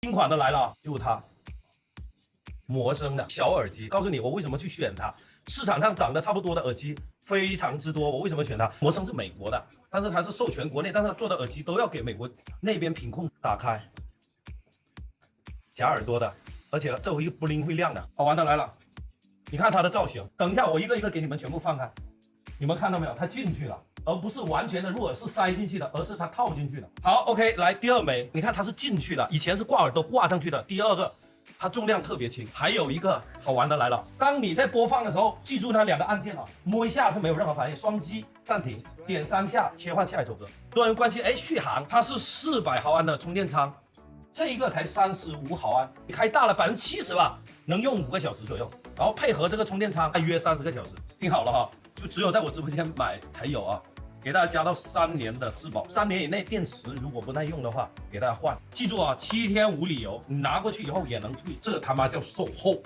新款的来了，就是它，魔声的小耳机。告诉你我为什么去选它，市场上长得差不多的耳机非常之多，我为什么选它？魔声是美国的，但是它是授权国内，但是它做的耳机都要给美国那边品控。打开，夹耳朵的，而且这回不灵会亮的。好玩的来了，你看它的造型。等一下我一个一个给你们全部放开，你们看到没有？它进去了。而不是完全的入耳是塞进去的，而是它套进去的。好 ，OK， 来第二枚，你看它是进去的，以前是挂耳朵挂上去的。第二个，它重量特别轻。还有一个好玩的来了，当你在播放的时候，记住那2个按键啊，摸一下是没有任何反应，双击暂停，点3下切换下一首歌。多人关系，哎，续航，它是400毫安的充电仓，这一个才35毫安，开大了70%吧，能用5个小时左右，然后配合这个充电仓，约30个小时。听好了哈，就只有在我直播间买才有啊。给大家加到3年的质保，3年以内电池如果不耐用的话，给大家换。记住啊，7天无理由，你拿过去以后也能退，这他妈叫售后。